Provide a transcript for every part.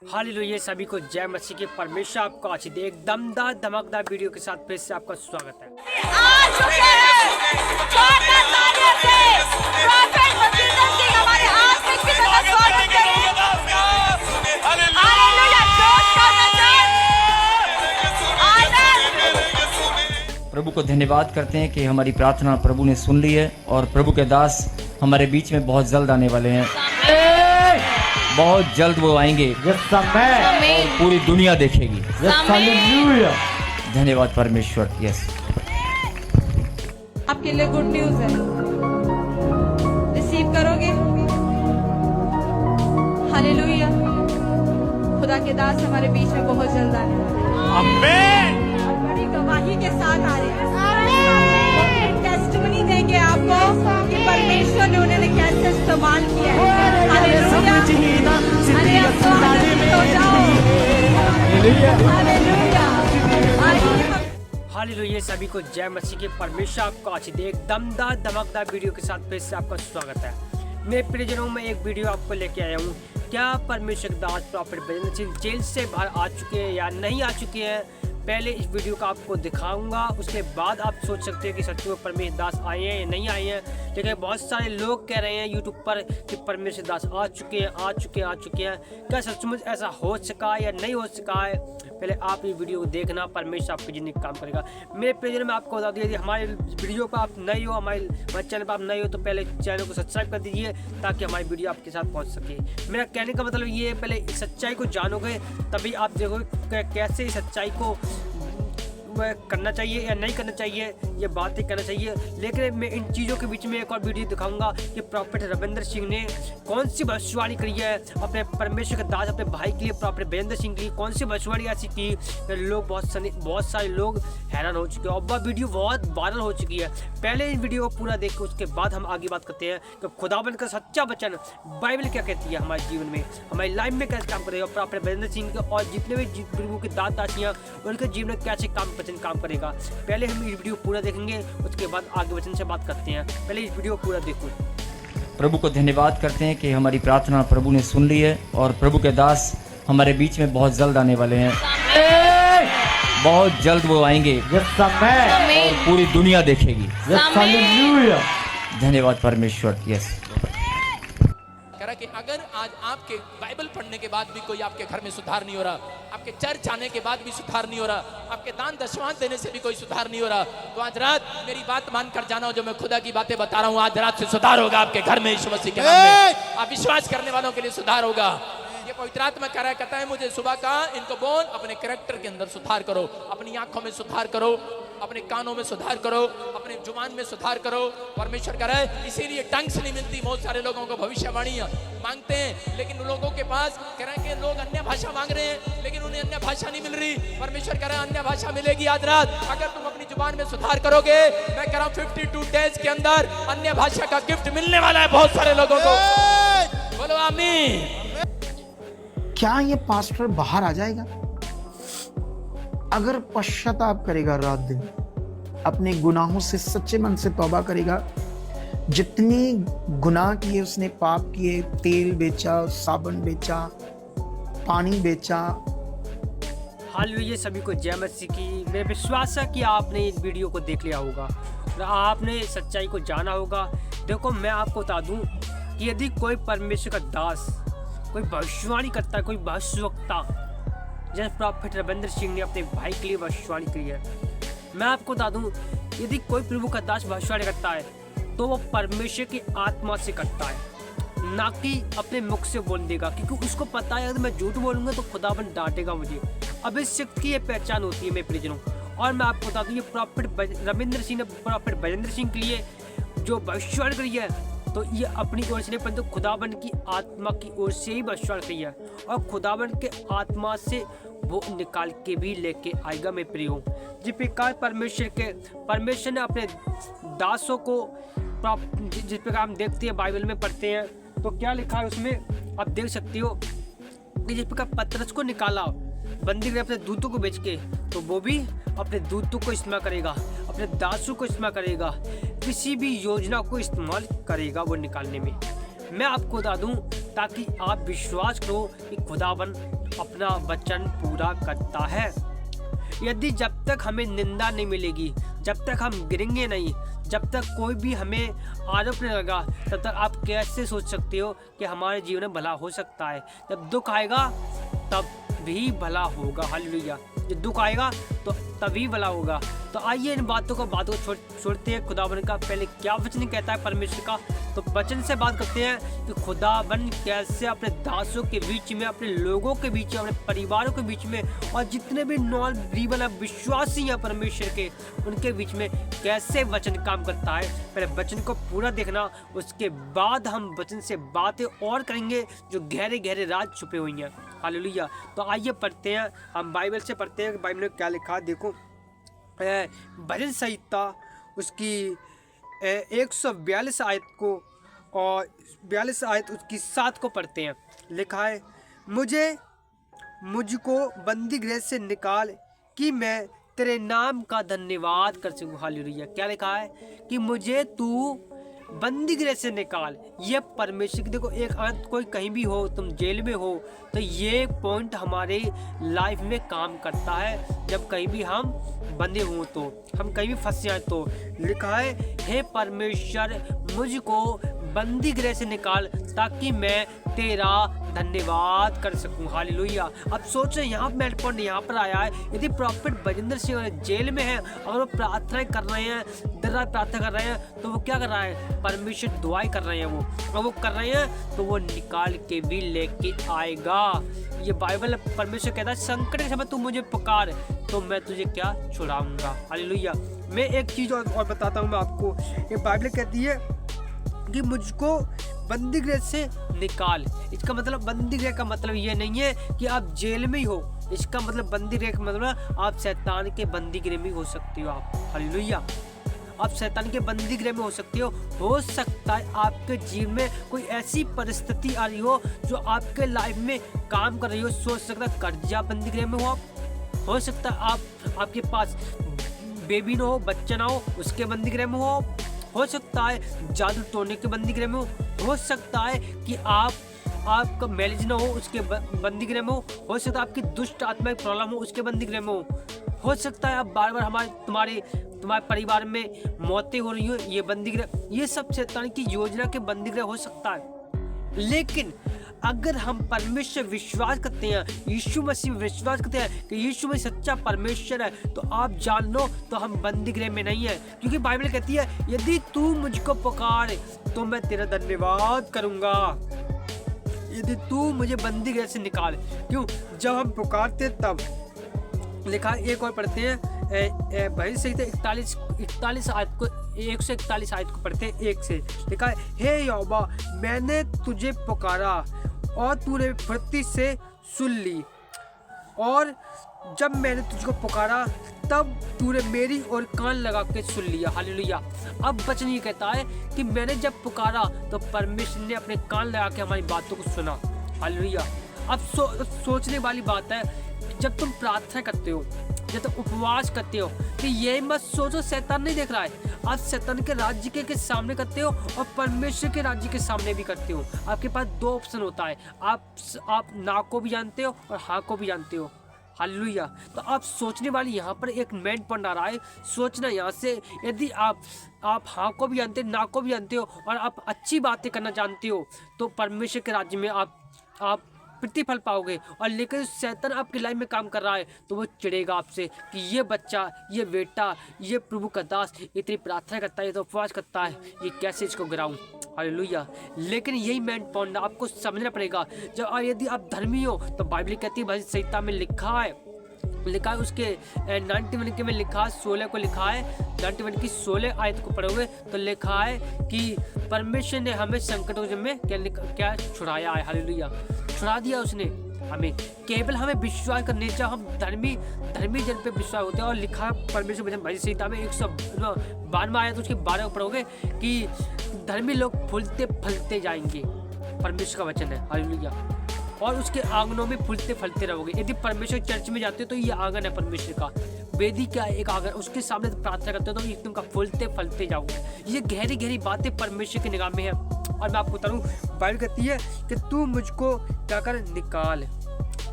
Hallelujah, सभी को जय मसीह के। परमेश्वर आपको आज दे एक दमदार धमकदार वीडियो के साथ फिर से आपका स्वागत है। आ चुके हैं छोटे साले से प्रॉफिट मसीह सिंह हमारे आत्मिक पिता का स्वागत करें। हालेलुया, जोश का संचार आनंद। प्रभु को धन्यवाद करते हैं कि हमारी प्रार्थना प्रभु ने सुन ली है और प्रभु के दास हमारे बीच में बहुत जल्द आने वाले हैं। बहुत जल्द वो आएंगे और पूरी दुनिया देखेगी। धन्यवाद परमेश्वर। यस, आपके लिए गुड न्यूज है, रिसीव करोगे? हालेलुया, खुदा के दास हमारे बीच में बहुत जल्द आने वाले हैं और बड़ी गवाही के साथ आ रहे हैं। टेस्टिमनी देंगे आपको कि परमेश्वर ने उन्हें कैसे इस्तेमाल किया है। हालेलुया, अरे अब तो आनंदित हो जाओ। हालेलुया, आइए हालेलुया, सभी को जय मसीह के। परमेश्वर आपको आज दे एक दमदार धमकदार वीडियो के साथ फिर से आपका स्वागत है। मैं प्रियजनों में एक वीडियो आपको लेके आया हूँ। क्या परमेश्वर दास प्रॉफिट बजरंग सिंह जेल से बाहर आ चुके हैं या नहीं आ चुके हैं? पहले इस वीडियो का आपको दिखाऊंगा, उसके बाद आप सोच सकते हैं कि सच में परमेश्वर दास आए हैं या नहीं आए हैं। लेकिन बहुत सारे लोग कह रहे हैं यूट्यूब पर कि परमेश्वर दास आ चुके हैं। क्या सचमुच ऐसा हो सका या नहीं हो सका है? पहले आप ये वीडियो को देखना, परमेश्वर आपके जिंदगी काम करेगा। मेरे प्रियजन में आपको बता दिया, यदि हमारे वीडियो पर आप नए हो, हमारे चैनल पर आप नए हो, तो पहले चैनल को सब्सक्राइब कर दीजिए ताकि हमारी वीडियो आपके साथ पहुंच सके। मेरा कहने का मतलब ये है, पहले सच्चाई को जानोगे तभी आप देखोगे कैसे इस सच्चाई को करना चाहिए या नहीं करना चाहिए, ये बातें करना चाहिए। लेकिन मैं इन चीज़ों के बीच में एक और वीडियो दिखाऊंगा कि प्रॉफिट रविंद्र सिंह ने कौन सी भविष्यवाणी करी है अपने परमेश्वर के दास अपने भाई के लिए। प्रॉफिट बजरंग सिंह के लिए कौन सी भविष्यवाणी ऐसी की लोग बहुत सारे लोग हैरान हो चुके हैं और वह वीडियो बहुत वायरल हो चुकी है। पहले इस वीडियो को पूरा देख के उसके बाद हम आगे बात करते हैं कि खुदावन का सच्चा वचन बाइबल क्या कहती है हमारे जीवन में, हमारी लाइफ में कैसे काम करेगा। प्रॉफिट बजरंग सिंह के और जितने भी प्रभु के दास दासियाँ उनके जीवन में कैसे काम करेगा। पहले हम इस वीडियो पूरा देखेंगे, उसके बाद आगे वचन से बात करते हैं। पहले इस वीडियो पूरा देखो। प्रभु को धन्यवाद करते हैं कि हमारी प्रार्थना प्रभु ने सुन ली है और प्रभु के दास हमारे बीच में बहुत जल्द आने वाले हैं। बहुत जल्द वो आएंगे और पूरी दुनिया देखेगी। धन्यवाद परमेश्वर। यस, कि अगर आज आपके बाइबल पढ़ने के बाद भी कोई आपके घर में सुधार नहीं हो रहा, आपके चर्च आने के बाद भी सुधार नहीं हो रहा, आपके दान दशमांश देने से भी कोई सुधार नहीं हो रहा, तो आज रात मेरी बात मान कर जाना, जो मैं खुदा की बातें बता रहा हूँ, आज रात से सुधार होगा आपके घर में यीशु मसीह के नाम में। आप विश्वास करने वालों के लिए सुधार होगा। ये पवित्र आत्मा कह रहा है, कहता है मुझे सुबह कहा इनको बोल अपने कैरेक्टर के अंदर सुधार करो, अपनी आंखों में सुधार करो, अपने कानों में सुधार करो, अपने जुबान में सुधार करो। परमेश्वर कह रहा है, इसीलिए टंग से नहीं मिलती। बहुत सारे लोगों को भविष्यवाणियां मांगते हैं, लेकिन उन लोगों के पास कह रहे हैं कि लोग अन्य भाषा मांग रहे हैं, लेकिन उन्हें अन्य भाषा नहीं मिल रही। परमेश्वर कह रहा है अन्य भाषा मिलेगी आज रात, अगर तुम अपनी जुबान में सुधार करोगे। मैं कह रहा हूँ 52 डेज के अंदर अन्य भाषा का गिफ्ट मिलने वाला है बहुत सारे लोगों को। बोलो आमीन। क्या ये पास्टर बाहर आ जाएगा अगर पश्चाताप करेगा, रात दिन अपने गुनाहों से सच्चे मन से तौबा करेगा? जितनी गुनाह किए उसने, पाप किए, तेल बेचा, साबुन बेचा, पानी बेचा। हालेलुया, सभी को जय मसीह की। मेरा विश्वास है कि आपने इस वीडियो को देख लिया होगा और आपने सच्चाई को जाना होगा। देखो, मैं आपको बता दूं कि यदि कोई परमेश्वर का दास कोई भविष्यवाणी करता है, कोई भविष्यवक्ता, जैसे प्रॉफिट रविंद्र सिंह ने अपने भाई के लिए भविष्यवाणी की है, मैं आपको बता दूं यदि कोई प्रभु का दास भविष्यवाणी करता है तो वो परमेश्वर की आत्मा से करता है, ना कि अपने मुख से बोल देगा, क्योंकि उसको पता है अगर मैं झूठ बोलूंगा तो खुदावन डांटेगा मुझे। अब इस शक्ति की ये पहचान होती है मेरे प्रियजनों। और मैं आपको बता दूं ये प्रॉफिट रविंद्र सिंह ने प्रॉफिट बजरंग सिंह के लिए जो भविष्यवाणी करी है, तो ये अपनी ओर से नहीं परंतु खुदावन की आत्मा की ओर से ही भविष्यवाणी करी है और खुदावन के आत्मा से वो निकाल के भी लेके आएगा। मैं प्रिय हूँ जिस प्रकार परमेश्वर ने अपने दासों को, जिस प्रकार हम देखते हैं बाइबल में पढ़ते हैं, तो क्या लिखा है उसमें आप देख सकते हो कि जिस प्रकार पतरस को निकाला बंदी ने अपने दूतों को बेच के, तो वो भी अपने दूतों को इस्तेमाल करेगा, अपने दासों को इस्तेमाल करेगा, किसी भी योजना को इस्तेमाल करेगा वो निकालने में। मैं आपको बता दूं ताकि आप विश्वास करो कि खुदावन अपना वचन पूरा करता है। यदि जब तक हमें निंदा नहीं मिलेगी, जब तक हम गिरेंगे नहीं, जब तक कोई भी हमें आरोप नहीं लगा, तब तक आप कैसे सोच सकते हो कि हमारे जीवन में भला हो सकता है? जब दुख आएगा तब भी भला होगा। हालेलुया। जब दुख आएगा तो तभी भला होगा। तो आइए इन बातों को छोड़ते हैं। खुदावन का पहले क्या वचन कहता है परमेश्वर का, तो वचन से बात करते हैं कि खुदावन कैसे अपने दासों के बीच में, अपने लोगों के बीच में, अपने परिवारों के बीच में और जितने भी नॉन बिलीवर विश्वासी हैं परमेश्वर के, उनके बीच में कैसे वचन काम करता है। पहले वचन को पूरा देखना, उसके बाद हम वचन से बातें और करेंगे जो गहरे गहरे राज छुपे हुई हैं। हालेलुया। तो आइए पढ़ते हैं, हम बाइबल से पढ़ते हैं कि बाइबल में क्या लिखा है। देखो भजन संहिता उसकी 142 आयत को और 42 आयत उसकी 7 को पढ़ते हैं। लिखा है, मुझको बंदी गृह से निकाल कि मैं तेरे नाम का धन्यवाद कर सकूं। हालेलुया। क्या लिखा है कि मुझे तू बंदी गृह से निकाल। ये परमेश्वर की, देखो एक अगर कोई कहीं भी हो, तुम जेल में हो, तो ये पॉइंट हमारे लाइफ में काम करता है। जब कहीं भी हम बंधे हों, तो हम कहीं भी फंसे हैं, तो लिखा है, हे परमेश्वर मुझको बंदी गृह से निकाल ताकि मैं तेरा धन्यवाद कर सकूं। हालेलुया। अब सोचो यहाँ मेरे पॉइंट यहाँ पर आया है, यदि प्रॉफिट बजिंदर सिंह जेल में है, अगर वो प्रार्थना कर रहे हैं, दिन रात प्रार्थना कर रहे हैं, तो वो क्या कर रहा है? परमेश्वर दुआएं कर रहे हैं वो, और वो कर रहे हैं तो वो निकाल के भी लेके आएगा। ये बाइबल परमेश्वर कहता है, संकट के समय तू मुझे पुकार तो मैं तुझे क्या छुड़ाऊंगा। हालेलुया। मैं एक चीज और बताता हूँ मैं आपको। ये बाइबल कहती है कि मुझको बंदी गृह से निकाल। इसका मतलब बंदी गृह का मतलब ये नहीं है कि आप जेल में ही हो। इसका मतलब बंदी गृह का मतलब आप शैतान के बंदी गृह में हो सकते हो आप। हालेलुया। आप शैतान के बंदी गृह में हो सकते हो सकता है आपके जीवन में कोई ऐसी परिस्थिति आ रही हो जो आपके लाइफ में काम कर रही हो। सोच सकता है कर्जा बंदी गृह में हो आप, हो सकता है आपके पास बेबी ना हो, बच्चा ना हो, उसके बंदी गृह में हो सकता है जादू टोने के बंदी गृह में हो सकता है कि आपका मैरिज ना हो, उसके बंदी गृह में हो सकता है आपकी दुष्ट आत्मा की प्रॉब्लम हो, उसके बंदी गृह में हो सकता है आप बार बार तुम्हारे परिवार में मौतें हो रही हो, ये बंदी गृह, ये सब शैतान की योजना के बंदी गृह हो सकता है। लेकिन अगर हम परमेश्वर विश्वास करते हैं, यीशु मसीह विश्वास करते हैं कि यीशु मसीह सच्चा परमेश्वर है, तो आप जान लो तो हम बंदी गृह में नहीं है। क्योंकि बाइबल कहती है, यदि तू मुझको पुकार तो मैं तेरा धन्यवाद करूंगा। यदि तू मुझे बंदी गृह से निकाल। क्यों? जब हम पुकारते तब लिखा। एक और पढ़ते हैं भजन संहिता 41 आयत को, 141 आयत को पढ़ते हैं। एक से लिखा है, हे यहोवा मैंने तुझे पुकारा और तूने फुर्ती से सुन ली, और जब मैंने तुझको पुकारा तब तूने मेरी ओर कान लगा के सुन लिया। हालेलुया। अब वचन ये कहता है कि मैंने जब पुकारा तो परमेश्वर ने अपने कान लगा के हमारी बातों को सुना। हालेलुया। अब सोचने वाली बात है, जब तुम प्रार्थना करते हो, जब तुम उपवास करते हो, कि ये मत सोचो शैतान नहीं देख रहा है। आप शैतान के राज्य के सामने करते हो और परमेश्वर के राज्य के सामने भी करते हो। आपके पास 2 ऑप्शन होता है, आप ना को भी जानते हो और हाँ को भी जानते हो। हालेलुया। तो आप सोचने वाली यहाँ पर एक मेन पॉइंट आ रहा है, सोचना यहाँ से। यदि आप हाँ को भी जानते हो, ना को भी जानते हो और आप अच्छी बातें करना जानते हो, तो परमेश्वर के राज्य में आप प्रतिफल पाओगे। और लेकिन शैतान आपकी लाइफ में काम कर रहा है तो वो चिढ़ेगा आपसे कि ये बच्चा, ये बेटा, ये प्रभु का दास इतनी प्रार्थना करता है, तो उपवास करता है, ये कैसे इसको गिराऊं। हालेलुया। लेकिन यही मेन पॉइंट आपको समझना पड़ेगा। जब यदि आप धर्मी हो तो बाइबल कहती है, भजन संहिता में लिखा है उसके 91 में लिखा है, 16 को लिखा है, 91 की 16 आयत को पढ़ोगे तो लिखा है कि परमेश्वर ने हमें संकटों में क्या छुड़ाया है। हालेलुया। छुड़ा दिया उसने हमें, केवल हमें विश्वास करने चाहिए। हम धर्मी जन पे विश्वास होते हैं। और लिखा परमेश्वर भजन संहिता में 152 आयत उसके 12 को पढ़ोगे कि धर्मी लोग फूलते फलते जाएंगे। परमेश्वर का वचन है। हालेलुया। और उसके आंगनों में फूलते फलते रहोगे। यदि परमेश्वर चर्च में जाते हो तो ये आंगन है परमेश्वर का, वेदी का एक आंगन, उसके सामने प्रार्थना करते हो तो एकदम का फूलते फलते जाओगे। ये गहरी गहरी बातें परमेश्वर की निगाह में है। और मैं आपको बता दूं, बाइबल कहती है कि तू मुझको क्या कर, निकाल।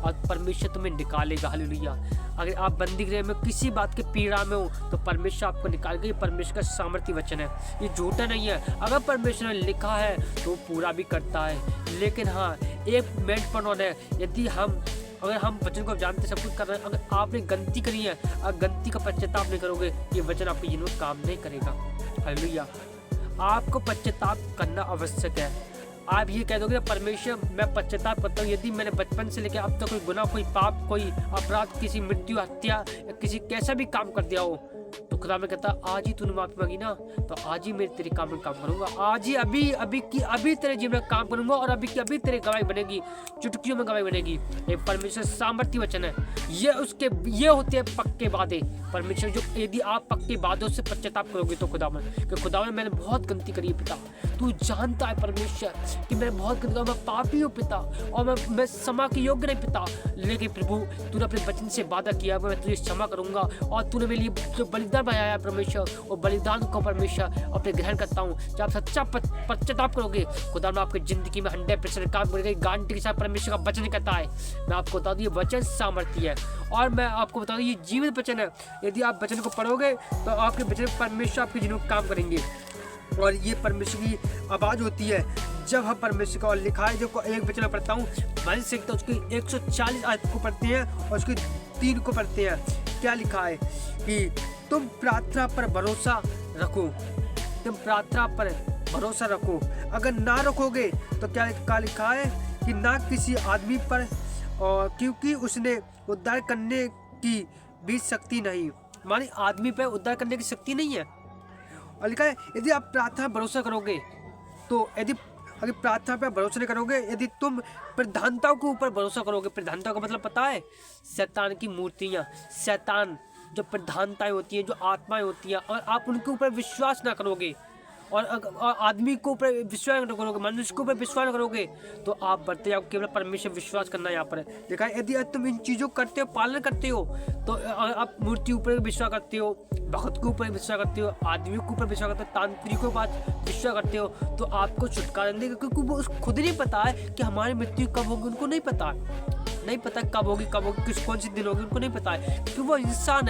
और परमेश्वर तुम्हें निकालेगा। हालेलुया। अगर आप बंदी गृह में किसी बात की पीड़ा में हो तो परमेश्वर आपको निकालेगा। ये परमेश्वर का सामर्थ्य वचन है, ये झूठा नहीं है। अगर परमेश्वर ने लिखा है तो वो पूरा भी करता है। लेकिन हाँ, एक महत्वपूर्ण है, यदि अगर हम वचन को जानते सब कुछ कर रहे हैं, अगर आपने गलती करी है, अगर गलती का पश्चाताप नहीं करोगे, ये वचन आपके जीवन में काम नहीं करेगा। हालेलुया। आपको पश्चाताप करना आवश्यक है। आप ये कह दोगे परमेश्वर मैं पश्चाताप करता हूँ, यदि मैंने बचपन से लेकर अब तक कोई गुनाह, कोई पाप, कोई अपराध, किसी मृत्यु, हत्या या किसी कैसा भी काम कर दिया हो, तो खुदा में कहता आज ही तूने माफी मांगी ना, तो आज ही मैं तेरे काम में काम करूंगा। आज ही अभी तेरे जीवन में काम करूंगा और अभी की अभी तेरे गवाही बनेगी, चुटकियों में गवाही बनेगी। ये परमेश्वर सामर्थ्य वचन है। ये होते हैं पक्के वादे परमेश्वर, जो यदि आप पक्के वादों से पश्चाताप करोगे तो खुदा में मैंने बहुत गलती करी है पिता, तू जानता है परमेश्वर कि मैंने बहुत गलती, मैं पापी हूँ पिता, और मैं क्षमा के योग्य नहीं पिता, लेकिन प्रभु तूने अपने वचन से वादा किया मैं तुझे क्षमा करूंगा, और तूने मेरे लिए जो बलिदान बनाया परमेश्वर, और बलिदान को परमेश्वर अपने ग्रहण करता हूँ। जब आप सच्चा पश्चाताप करोगे खुदा में आपकी जिंदगी में 100% काम करेगा। गारंटी के साथ परमेश्वर का वचन कहता है। मैं आपको बता दूं ये वचन सामर्थ्य है, और मैं आपको बता दूं ये जीवित वचन है। यदि आप वचन को पढ़ोगे तो आपके वचन परमेश्वर आपके जीवन में काम करेंगे, और ये परमेश्वर की आवाज़ होती है। जब हम परमेश्वर का और लिखा है, जो एक वचन पढ़ता हूँ मान सकता हूँ, उसकी 140 आयत को पढ़ते हैं और उसकी 3 को पढ़ते हैं। क्या लिखा है कि तुम प्रार्थना पर भरोसा रखो, तुम प्रार्थना पर भरोसा रखो, अगर ना रखोगे तो क्या लिखा है कि ना किसी आदमी पर, और क्योंकि उसने उद्धार करने की भी शक्ति नहीं, मानी आदमी पर उद्धार करने की शक्ति नहीं है। और लिखा है यदि आप प्रार्थना भरोसा करोगे तो अगर प्रार्थना पर भरोसा नहीं करोगे, यदि तुम प्रधानताओं के ऊपर भरोसा करोगे, प्रधानता का मतलब पता है शैतान की मूर्तियाँ, शैतान जो प्रधानताएं होती हैं, जो आत्माएं होती हैं, और आप उनके ऊपर विश्वास ना करोगे, और आदमी को ऊपर विश्वास न करोगे, मनुष्य के ऊपर विश्वास न करोगे, तो आप बढ़ते जाओ। केवल परमेश्वर विश्वास करना यहाँ पर देखा है। यदि तुम इन चीज़ों करते हो, पालन करते हो, तो आप मूर्ति ऊपर विश्वास करते हो, भक्त के ऊपर विश्वास करते हो, आदमी के ऊपर विश्वास करते हो, तांत्रिकों के पास विश्वास करते हो, तो आपको छुटकारा नहीं देगा, क्योंकि वो खुद नहीं पता है कि हमारी मृत्यु कब होगी। उनको नहीं पता कब होगी कौन सी दिन होगी, उनको नहीं पता है, क्योंकि वो इंसान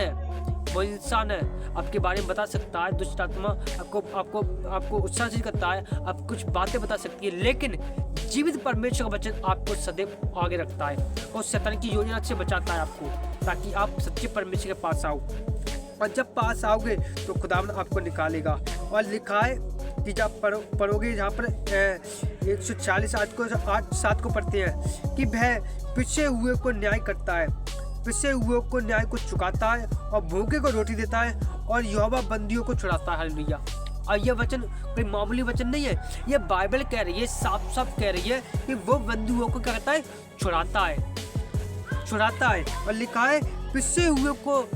है। आपके बारे में बता सकता है, दुष्ट आत्मा आपको उत्साहित करता है, आप कुछ बातें बता सकती है, लेकिन जीवित परमेश्वर का वचन आपको सदैव आगे रखता है और शैतान की योजना से बचाता है आपको, ताकि आप सच्चे परमेश्वर के पास आओ। और जब पास आओगे तो खुदावन आपको निकालेगा। और लिखा है कि जब पढ़ोगे यहाँ पर 140 8-7 को पढ़ते हैं कि वह पिछे हुए को न्याय करता है, पिछे हुए को न्याय को चुकाता है, और भूखे को रोटी देता है, और यहोवा बंदियों को छुड़ाता है। हालेलुया। और यह वचन कोई मामूली वचन नहीं है, यह बाइबल कह रही है, साफ कह रही है कि वो बंदियों को क्या करता है, छुड़ाता है। और लिखा है पिछे हुए को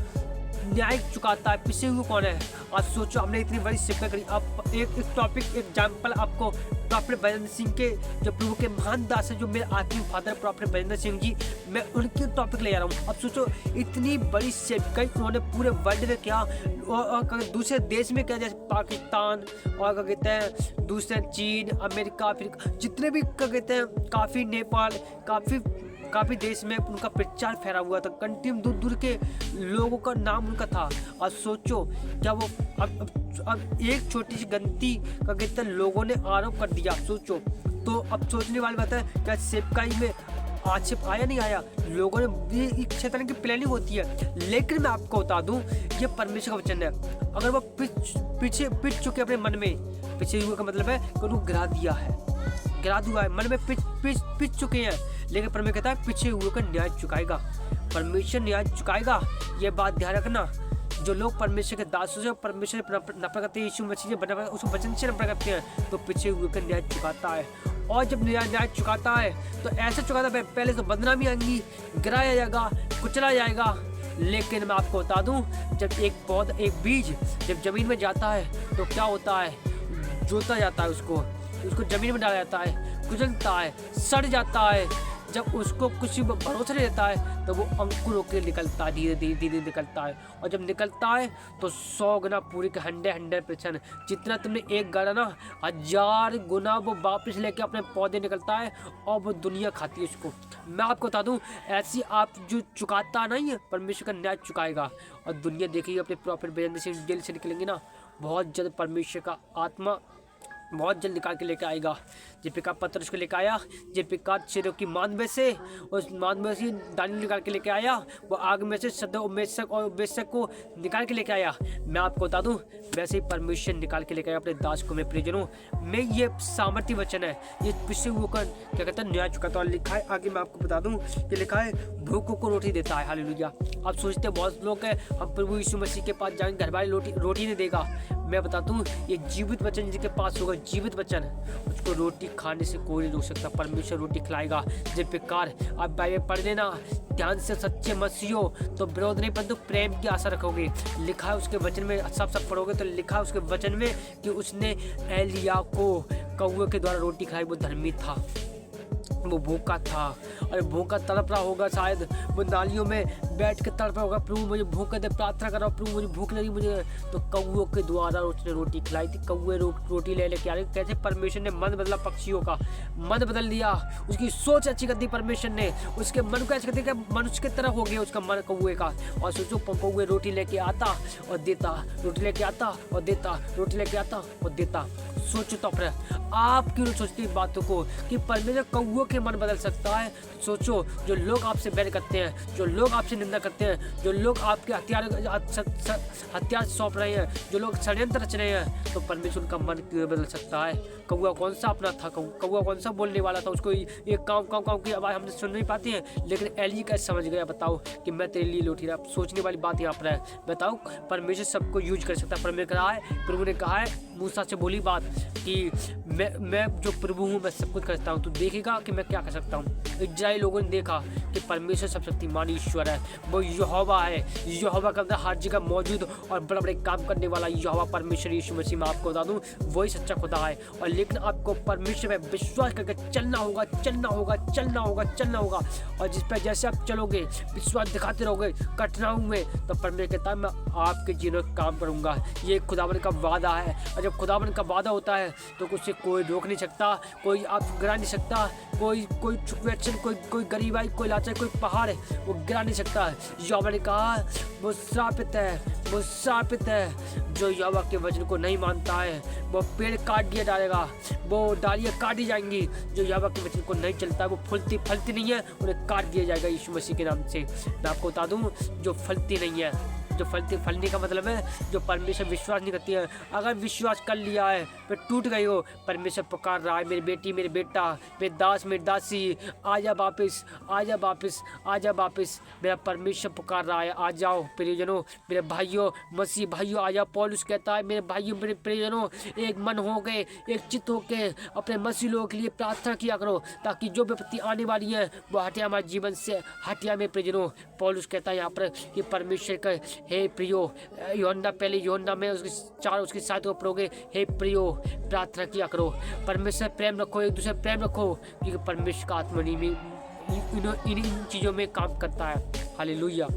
न्याय चुकाता है। पिछे हुए कौन है? आज सोचो, हमने इतनी बड़ी शिक्षा करी। अब एक टॉपिक एग्जाम्पल आपको प्रॉफेट बजेंद्र सिंह के, जो प्रभु के महान दास है, जो मेरे आत्मिक फादर प्रॉफेट बजेंद्र सिंह जी, मैं उनके टॉपिक ले आ रहा हूँ। अब सोचो, इतनी बड़ी सेवकाई उन्होंने पूरे वर्ल्ड में किया, और दूसरे देश में क्या, जैसे पाकिस्तान और क्या कहते हैं दूसरे चीन, अमेरिका, फिर जितने भी क्या कहते हैं, काफ़ी नेपाल, काफ़ी देश में उनका प्रचार फैला हुआ था। कंटिन्यू दूर के लोगों का नाम उनका था। और सोचो, क्या वो अब एक छोटी सी गलती का कहते हैं लोगों ने आरोप कर दिया। सोचो, तो अब सोचने वाली बात है, क्या सेवकाई में आक्षेप आया नहीं आया? लोगों ने एक शैतान की प्लानिंग होती है। लेकिन मैं आपको बता दूं, ये परमेश्वर का वचन है। अगर वो पिट चुके अपने मन में, पीछे हुए का मतलब है कि उनको गिरा दिया है, मन में पिट चुके हैं, लेकिन परमेश्वर कहता है पीछे हुए का न्याय चुकाएगा। परमेश्वर न्याय चुकाएगा, ये बात ध्यान रखना। जो लोग परमेश्वर के दासों से परमेश्वर नफरत करते हैं, यीशु मसीह से उस वचन से नफरत करते हैं, तो पीछे हुए का न्याय चुकाता है। और जब न्याय चुकाता है तो ऐसा चुकाता है, पहले तो बदनामी आएंगी, गिराया जाएगा, कुचला जाएगा। लेकिन मैं आपको बता दूं, जब एक बीज जब जमीन में जाता है तो क्या होता है, जोता जाता है, उसको जमीन में डाला जाता है, कुचलता है, सड़ जाता है, जब उसको कुछ भरोसा नहीं रहता है तो वो अंकुरों के निकलता है, धीरे धीरे धीरे निकलता है। और जब निकलता है तो 100 गुना पूरी के 100% जितना तुमने एक गाड़ा ना 1000 गुना वो वापस लेके अपने पौधे निकलता है और वो दुनिया खाती है उसको। मैं आपको बता दूं, ऐसी आप जो चुकाता नहीं है परमेश्वर का न्याय चुकाएगा। और दुनिया देखिए अपने प्रॉफिट बेचने से जेल से निकलेंगे ना, बहुत जल्द परमेश्वर का आत्मा बहुत जल्द निकाल के लेके आएगा। जिपिका पत्र उसको लेके आया, जिपिका शेरों की मान में से उस मान में से दानियल निकाल के लेके आया, वो आग में से सदा मेषक और बेशक को निकाल के लेके आया। मैं आपको बता दूं, वैसे ही परमेश्वर निकाल के लेके आया अपने दास को। मैं प्रियजनों में ये सामर्थ्य वचन है, ये पिछले हुए का क्या कहता है न्याय चुकाता। और लिखा है आगे मैं आपको बता दूं कि लिखा है भूखों को रोटी देता है। हालेलुया। आप सोचते हैं बहुत लोग हैं हम प्रभु यीशु मसीह के पास जाएंगे घर वाले रोटी नहीं देगा। मैं बताता हूँ ये जीवित वचन जिसके पास होगा, जीवित वचन, उसको रोटी खाने से कोई नहीं रोक सकता। परमेश्वर रोटी खिलाएगा। जिस प्रकार आप बाइबल पढ़ लेना ध्यान से, सच्चे मसीहो तो विरोध नहीं परंतु प्रेम की आशा रखोगे। लिखा है उसके वचन में, सब पढ़ोगे तो लिखा है उसके वचन में कि उसने एलिया को कौवे के द्वारा रोटी खिलाई। वो धर्मी था, वो भूखा था। अरे भूखा तड़प रहा होगा, शायद वो नालियों में बैठ के तड़प रहा होगा, प्रभु मुझे भूख दे, प्रार्थना कर रहा हूँ प्रभु मुझे भूख लगी मुझे। तो कौवों के द्वारा उसने रोटी खिलाई थी। कौवे रोटी ले लेके आ रहे। कैसे परमेश्वर ने मन बदला, पक्षियों का मन बदल दिया, उसकी सोच अच्छी कर दी परमेश्वर ने, उसके मन को ऐसे कर दिया कि मनुष्य की तरह हो गया उसका मन कौवे का। और सोचो कौवे रोटी लेके आता और देता, रोटी लेके आता और देता, रोटी लेके आता और देता। सोचो तो अपने आप क्यों सोचती बातों को कि परमेश्वर कौवों के मन बदल सकता है। सोचो जो लोग आपसे बैर करते हैं, जो लोग आपसे निंदा करते हैं, जो लोग आपके हथियार सौंप रहे हैं, जो लोग षड्यंत्र रच रहे हैं, तो परमेश्वर का मन क्यों बदल सकता है। कौवा कौन सा अपना था, कौवा कौन सा बोलने वाला था, उसको ये काव की आवाज़ हमने सुन नहीं पाती है। लेकिन एली कैसे समझ गया बताओ कि मैं तेरे लिए रोटी रहा। सोचने वाली बात यहाँ पर है। बताओ परमेश्वर सबको यूज कर सकता है। परमेश्वर कहा है, प्रभु ने कहा है मूसा से बोली बात कि मैं जो प्रभु हूँ मैं सब कुछ करता हूँ, तू देखेगा कि मैं क्या कर सकता हूँ। इजराइल लोगों ने देखा कि परमेश्वर सब शक्तिमान ईश्वर है, वो यहोवा है। यहोवा का हर जगह मौजूद और बड़े बड़े काम करने वाला यहोवा परमेश्वर यीशु मसीह में आपको बता दूँ वही सच्चा खुदा है। और लेकिन आपको परमेश्वर में विश्वास करके चलना होगा, चलना होगा, चलना होगा, चलना होगा। और जिस पर जैसे आप चलोगे, विश्वास दिखाते रहोगे कठिनाइयों में, तो परमेश्वर कहता है मैं आपके जीवन में काम करूँगा। ये खुदावन का वादा है। और जब खुदावन का वादा होता है तो उसे कोई रोक नहीं सकता, कोई आप गिरा नहीं सकता, कोई कोई गरीबाई, कोई लाचार, कोई पहाड़ वो गिरा नहीं सकता। यहोवा ने कहा वो श्रापित है, वो श्रापित है जो यहोवा के वचन को नहीं मानता है। वो पेड़ काट दिया जाएगा, वो डालियाँ काटी जाएंगी। जो यहोवा के वचन को नहीं चलता है वो फलती नहीं है, उन्हें काट दिया जाएगा यीशु मसीह के नाम से। मैं आपको बता दूँ जो फलती नहीं है, जो फलने का मतलब है जो परमेश्वर विश्वास नहीं करती है। अगर विश्वास कर लिया है फिर टूट गई हो, परमेश्वर पुकार रहा है मेरी बेटी, मेरे बेटा, मेरे दास, मेरी दासी, आजा वापस, आजा वापस, आजा वापस। मेरा परमेश्वर पुकार रहा है, आ जाओ प्रियजनों, मेरे भाइयों, मसीह भाइयों आ जाओ। पौलुस कहता है मेरे भाइयों, मेरे प्रियजनों, एक मन हो गए, एक चित्त हो के अपने मसीह लोगों के लिए प्रार्थना किया करो, ताकि जो विपत्ति आने वाली है वो हटिया हमारे जीवन से हटिया। में प्रियजनों पौलुस कहता है यहाँ पर कि परमेश्वर का हे प्रियो, यूहन्ना पहले यूहन्ना में उसकी 7 को पढ़ोगे, हे प्रियो प्रार्थना किया करो, परमेश्वर प्रेम रखो, एक दूसरे प्रेम रखो, क्योंकि परमेश्वर का आत्मा इन चीज़ों में काम करता है। हालेलुया।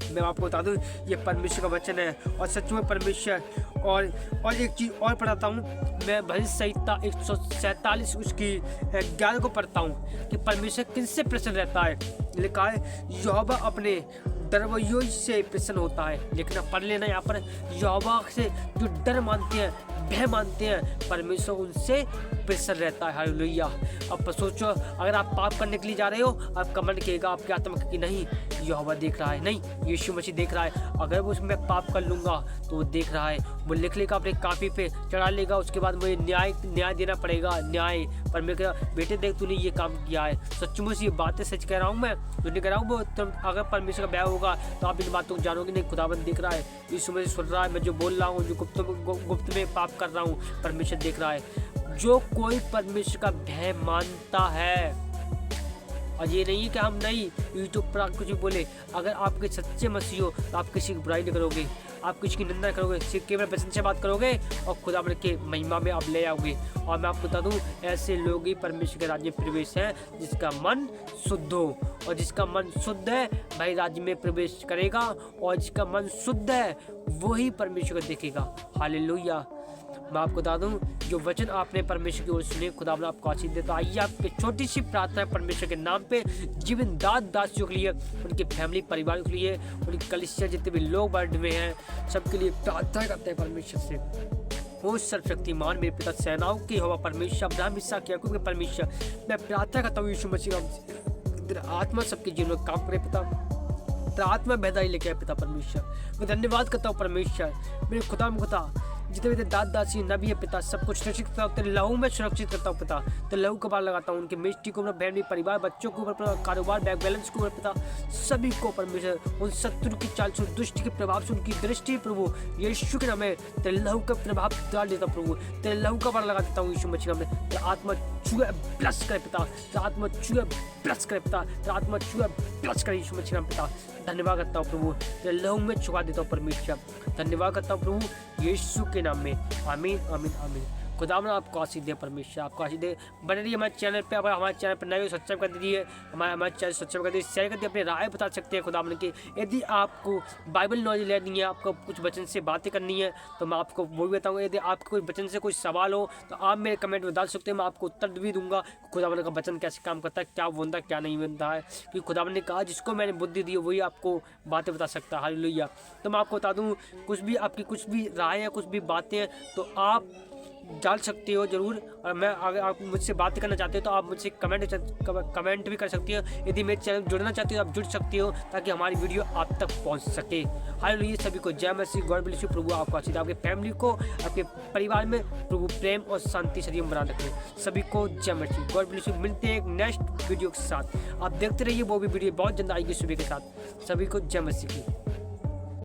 मैं आपको बता दूं ये परमेश्वर का वचन है और सच में परमेश्वर। और एक चीज़ और पढ़ाता हूँ मैं, भजन संहिता 147 उसकी 11 को पढ़ता हूँ कि परमेश्वर किनसे प्रसन्न रहता है। लिखा है यहोवा अपने डरवैयों से प्रसन्न होता है। लेकिन आप पढ़ लेना यहाँ पर, यहोवा से जो डर मानते हैं, भय मानते हैं, परमेश्वर उनसे प्रसन्न रहता है। हालेलुया। अब सोचो अगर आप पाप करने के लिए जा रहे हो, आप कमेंट किएगा आपके आत्मा कि नहीं यहोवा देख रहा है, नहीं यीशु मसीह देख रहा है। अगर वो उसमें पाप कर लूँगा तो वो देख रहा है, वो लिख लेगा अपने कापी पे चढ़ा लेगा, उसके बाद मुझे न्याय देना पड़ेगा, न्याय। पर मैं कह बेटे देख तूने ये काम किया है, सचमुच ये बातें सच कह रहा हूँ मैं, तो नहीं कह रहा हूँ वो। तुम अगर परमेश्वर का ब्याह होगा तो आप इन बातों को जानोगे नहीं, खुदाबंद देख रहा है, यीशु मसीह सुन रहा है, मैं जो बोल रहा हूँ, जो गुप्त में पाप कर रहा हूँ, परमेश्वर देख रहा है। जो कोई परमेश्वर का भय मानता है और ये नहीं है कि हम नहीं यूट्यूब पर कुछ भी बोले। अगर आपके सच्चे मसीह हो तो आप किसी की बुराई नहीं करोगे, आप किसी की निंदा करोगे, सिर्फ केवल वचन से बात करोगे और खुदा के महिमा में आप ले आओगे। और मैं आपको बता दूं, ऐसे लोग ही परमेश्वर के राज्य में प्रवेश है जिसका मन शुद्ध हो। और जिसका मन शुद्ध है भाई राज्य में प्रवेश करेगा, और जिसका मन शुद्ध है वही परमेश्वर को देखेगा। हालेलुया। मैं आपको बता दूं, जो वचन आपने परमेश्वर की ओर सुने, खुदा आपको आशीष दे। तो आइए आपकी छोटी सी प्रार्थना है परमेश्वर के नाम पे, जीवन दासियों के लिए, उनके फैमिली परिवार के लिए, उनकी कलीसिया जितने भी लोग वर्ल्ड में हैं सबके लिए प्रार्थना करते हैं परमेश्वर से। ओ सर्वशक्तिमान मेरे पिता सेनाओं की हवा परमेश्वर, अब्राहम इसहाक याकूब के परमेश्वर, मैं प्रार्थना करता हूँ यीशु मसीह नाम, आत्मा सबके जीवन में काम करे पिता, आत्मा बेदारी लेके आए पिता परमेश्वर। मैं धन्यवाद करता हूँ परमेश्वर, मेरे खुदा जितने भी दासी नबी है पिता, सब कुछ सुरक्षित करता हूँ तेरे लहू में सुरक्षित करता हूँ पिता। तो लहू का बार लगाता हूँ उनके मिस्ट्री को, फैमिली परिवार बच्चों के ऊपर, कारोबार बैंक बैलेंस के ऊपर पिता, सभी को परमेश्वर उन शत्रु की चाल से, दुष्ट के प्रभाव से, उनकी दृष्टि प्रभु यीशु के नाम में तेरे लहू का प्रभाव डाल देता प्रभु, तेरे लहू का बार लगा देता हूँ यीशु मसीह नाम में। तेरा आत्मा छुए ब्लस करे पिता, तेरा आत्मा छुए ब्लस करे पिता, तेरा आत्मा छुए ब्लस करे यीशु मसीह नाम पिता। धन्यवाद करता हूँ प्रभु, तेरे लहू में छुपा देता हूँ परमेश्वर। धन्यवाद करता हूँ प्रभु यीशु के नाम में, आमीन आमीन आमीन। खुदा आपको आशीष दे परमेश्वर, आपको आशीष दे। बने रहिए हमारे चैनल पे। अगर हमारे चैनल पर नए हो सब्सक्राइब कर दीजिए, हमारे चैनल सब्सक्राइब कर दीजिए, शेयर कर दीजिए, अपनी राय बता सकते हैं खुदा की। यदि आपको बाइबल नॉलेज लेनी है, आपको कुछ वचन से बातें करनी है तो मैं आपको वो भी बताऊँगा। यदि आपको कोई वचन से कोई सवाल हो तो आप मेरे कमेंट में डाल सकते हैं, मैं आपको उत्तर भी दूंगा। खुदा का वचन कैसे काम करता है, क्या बनता है क्या नहीं बनता है, क्योंकि खुदा ने कहा जिसको मैंने बुद्धि दी वही आपको बातें बता सकता है। हालेलुया। तो मैं आपको बता दूँ, कुछ भी आपकी कुछ भी राय है, कुछ भी बातें हैं तो आप डाल सकते हो जरूर। और मैं अगर आप मुझसे बात करना चाहते हो तो आप मुझसे कमेंट भी कर सकती हो। यदि मेरे चैनल जुड़ना चाहते हो आप जुड़ सकते हो, ताकि हमारी वीडियो आप तक पहुंच सके। हालेलुया। सभी को जय मसीह, गॉड ब्लेस यू। प्रभु आपको आशीष दे, आपके फैमिली को, आपके परिवार में प्रभु प्रेम और शांति सदैव बना रखे। सभी को जय मसीह, गॉड ब्लेस यू। मिलते हैं एक नेक्स्ट वीडियो के साथ, आप देखते रहिए, वो भी वीडियो बहुत जल्द आएगी सुबह के साथ। सभी को जय मसीह की।